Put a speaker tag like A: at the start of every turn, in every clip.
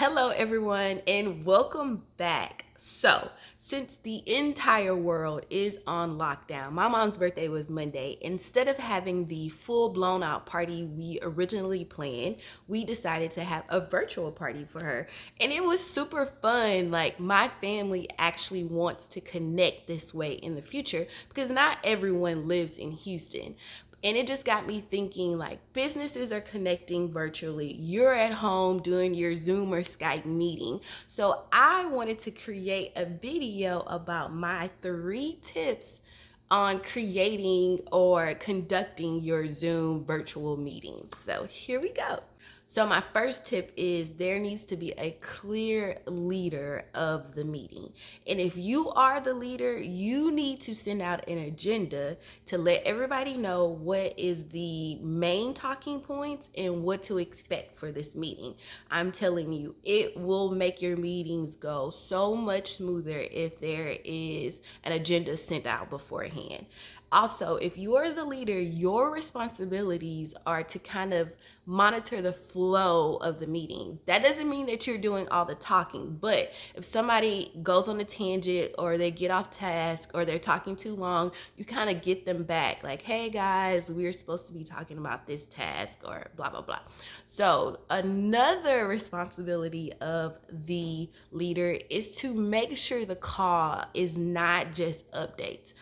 A: Hello, everyone, and welcome back. So, since the entire world is on lockdown, my mom's birthday was Monday. Instead of having the full blown out party we originally planned, we decided to have a virtual party for her. And it was super fun. Like, my family actually wants to connect this way in the future because not everyone lives in Houston. And it just got me thinking, like, businesses are connecting virtually. You're at home doing your Zoom or Skype meeting. So I wanted to create a video about my 3 tips on creating or conducting your Zoom virtual meetings. So here we go. So my first tip is there needs to be a clear leader of the meeting. And if you are the leader, you need to send out an agenda to let everybody know what is the main talking points and what to expect for this meeting. I'm telling you, it will make your meetings go so much smoother if there is an agenda sent out beforehand. Also, if you are the leader, your responsibilities are to kind of monitor the flow of the meeting. That doesn't mean that you're doing all the talking, but if somebody goes on a tangent or they get off task or they're talking too long, you kind of get them back like, hey guys, we're supposed to be talking about this task or blah, blah, blah. So another responsibility of the leader is to make sure the call is not just updates.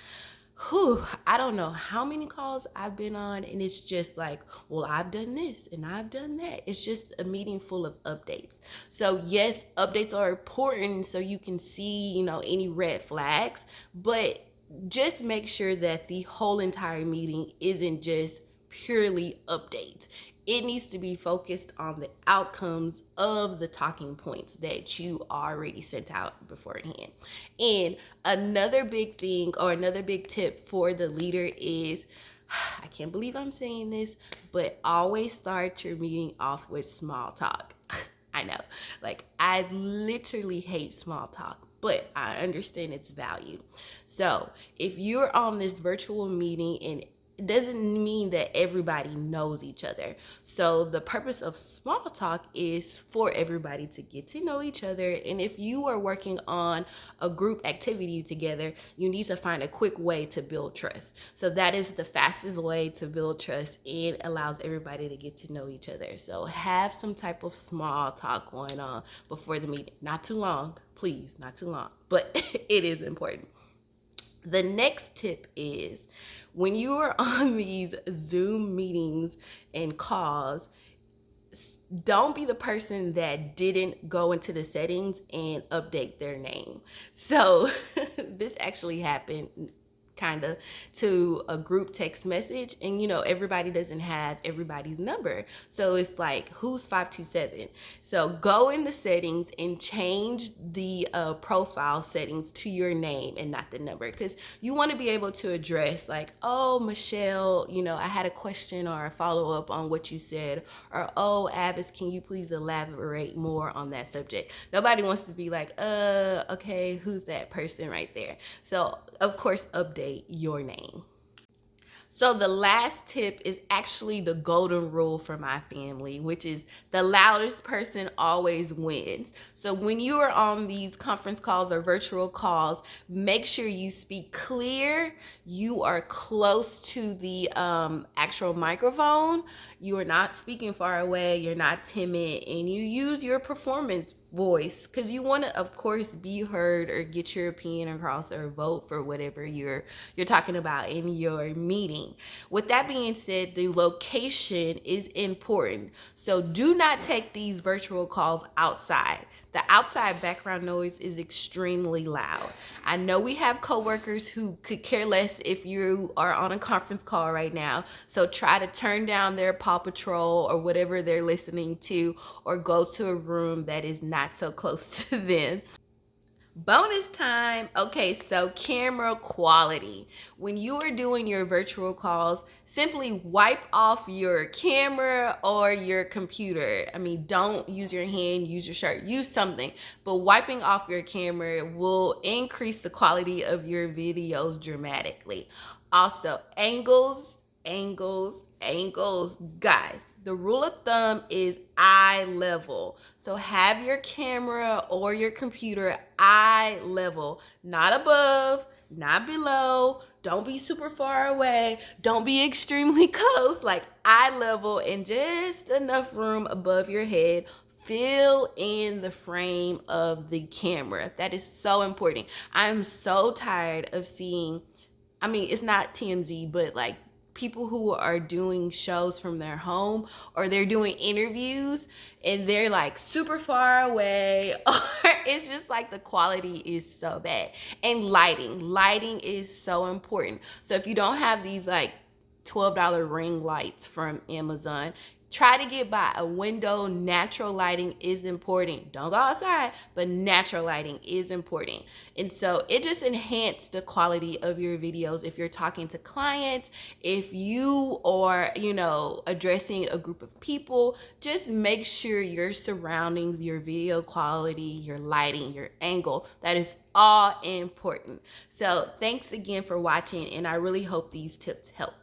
A: I don't know how many calls I've been on, and it's just like, well, I've done this and I've done that. It's just a meeting full of updates. So yes, updates are important so you can see, any red flags, but just make sure that the whole entire meeting isn't just purely updates. It needs to be focused on the outcomes of the talking points that you already sent out beforehand. And another big thing or another big tip for the leader is, I can't believe I'm saying this, but always start your meeting off with small talk. I know, like, I literally hate small talk, but I understand its value. So if you're on this virtual meeting, and it doesn't mean that everybody knows each other. So the purpose of small talk is for everybody to get to know each other. And if you are working on a group activity together, you need to find a quick way to build trust. So that is the fastest way to build trust and allows everybody to get to know each other. So have some type of small talk going on before the meeting. Not too long, please, not too long, but it is important. The next tip is when you are on these Zoom meetings and calls, don't be the person that didn't go into the settings and update their name. So this actually happened kind of to a group text message, and everybody doesn't have everybody's number, so it's like, who's 527? So go in the settings and change the profile settings to your name and not the number, because you want to be able to address like, oh Michelle, I had a question or a follow-up on what you said, or oh Avis, can you please elaborate more on that subject. Nobody wants to be like, okay, who's that person right there? So of course, update your name. So the last tip is actually the golden rule for my family, which is the loudest person always wins. So when you are on these conference calls or virtual calls, make sure you speak clear, you are close to the actual microphone, you are not speaking far away, you're not timid, and you use your performance voice, because you want to, of course, be heard or get your opinion across or vote for whatever you're talking about in your meeting. With that being said, the location is important. So do not take these virtual calls outside. The outside background noise is extremely loud. I know we have coworkers who could care less if you are on a conference call right now. So try to turn down their Paw Patrol or whatever they're listening to, or go to a room that is not so close to them. Bonus time. Okay, so camera quality. When you are doing your virtual calls, simply wipe off your camera or your computer. I mean, don't use your hand, use your shirt, use something. But wiping off your camera will increase the quality of your videos dramatically. Also, angles, angles. Guys, the rule of thumb is eye level. So have your camera or your computer eye level, not above, not below. Don't be super far away. Don't be extremely close, like eye level and just enough room above your head. Fill in the frame of the camera. That is so important. I'm so tired of seeing, I mean, it's not TMZ, but like people who are doing shows from their home or they're doing interviews and they're like super far away, or it's just like the quality is so bad. And lighting is so important. So if you don't have these like $12 ring lights from Amazon, try to get by a window. Natural lighting is important. Don't go outside, but natural lighting is important. And so it just enhanced the quality of your videos. If you're talking to clients, if you are, addressing a group of people, just make sure your surroundings, your video quality, your lighting, your angle, that is all important. So thanks again for watching, and I really hope these tips help.